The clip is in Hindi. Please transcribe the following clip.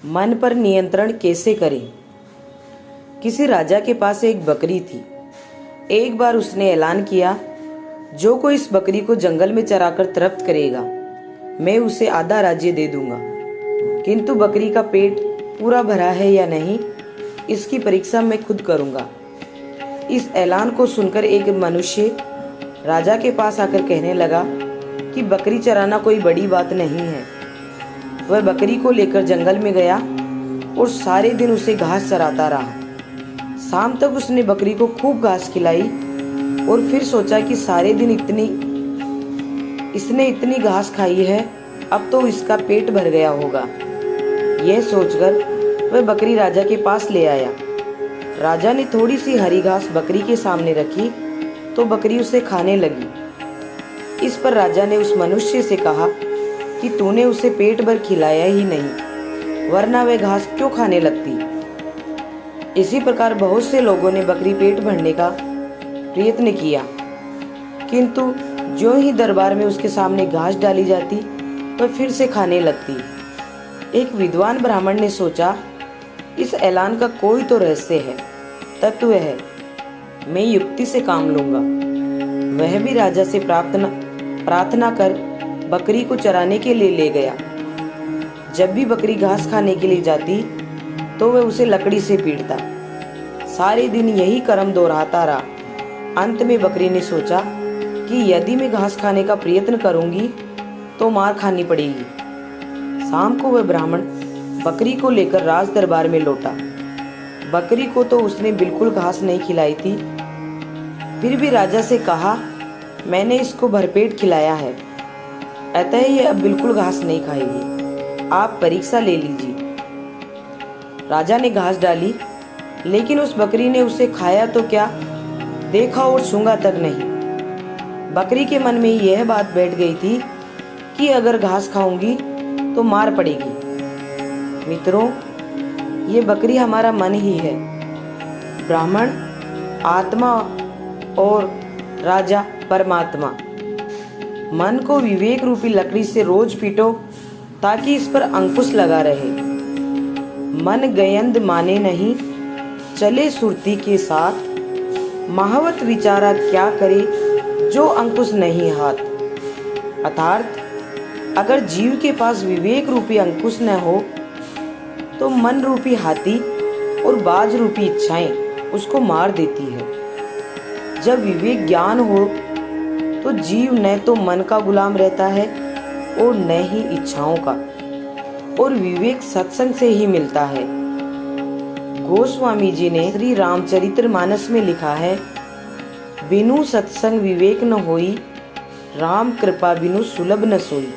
मन पर नियंत्रण कैसे करें। किसी राजा के पास एक बकरी थी। एक बार उसने ऐलान किया, जो कोई इस बकरी को जंगल में चराकर तृप्त करेगा, मैं उसे आधा राज्य दे दूंगा। किंतु बकरी का पेट पूरा भरा है या नहीं, इसकी परीक्षा मैं खुद करूंगा। इस ऐलान को सुनकर एक मनुष्य राजा के पास आकर कहने लगा कि बकरी चराना कोई बड़ी बात नहीं है। वह बकरी को लेकर जंगल में गया और सारे दिन उसे घास चराता रहा। शाम तक उसने बकरी को खूब घास खिलाई और फिर सोचा कि सारे दिन इसने इतनी घास खाई है, अब तो इसका पेट भर गया होगा। यह सोचकर वह बकरी राजा के पास ले आया। राजा ने थोड़ी सी हरी घास बकरी के सामने रखी तो बकरी उसे खाने लगी। इस पर राजा ने उस मनुष्य से कहा कि तूने उसे पेट भर खिलाया ही नहीं, वरना वह घास क्यों खाने लगती। इसी प्रकार बहुत से लोगों ने बकरी पेट भरने का प्रयत्न किया, किंतु जो ही दरबार में उसके सामने घास डाली जाती वह फिर से खाने लगती। एक विद्वान ब्राह्मण ने सोचा, इस ऐलान का कोई तो रहस्य है, तत्व है, मैं युक्ति से काम लूंगा। वह भी राजा से प्रार्थना कर बकरी को चराने के लिए ले गया। जब भी बकरी घास खाने के लिए जाती तो वह उसे लकड़ी से पीटता। सारे दिन यही क्रम दोहराता रहा। अंत में बकरी ने सोचा कि यदि मैं घास खाने का प्रयत्न करूंगी तो मार खानी पड़ेगी। शाम को वह ब्राह्मण बकरी को लेकर राज दरबार में लौटा। बकरी को तो उसने बिल्कुल घास नहीं खिलाई थी, फिर भी राजा से कहा, मैंने इसको भरपेट खिलाया है, अतः ये अब बिल्कुल घास नहीं खाएगी, आप परीक्षा ले लीजिए। राजा ने घास डाली, लेकिन उस बकरी ने उसे खाया तो क्या, देखा और सूंघा तक नहीं। बकरी के मन में यह बात बैठ गई थी कि अगर घास खाऊंगी तो मार पड़ेगी। मित्रों, ये बकरी हमारा मन ही है, ब्राह्मण आत्मा और राजा परमात्मा। मन को विवेक रूपी लकड़ी से रोज पीटो ताकि इस पर अंकुश लगा रहे। मन गयंद माने नहीं, चले सुरती के साथ, महावत विचारा क्या करे, जो अंकुश नहीं हाथ। अर्थात अगर जीव के पास विवेक रूपी अंकुश न हो तो मन रूपी हाथी और बाज रूपी इच्छाएं उसको मार देती है। जब विवेक ज्ञान हो तो जीव न तो मन का गुलाम रहता है और न ही इच्छाओं का, और विवेक सत्संग से ही मिलता है। गोस्वामी जी ने श्री रामचरितमानस में लिखा है, बिनु सत्संग विवेक न होई, राम कृपा बिनु सुलभ न सोई।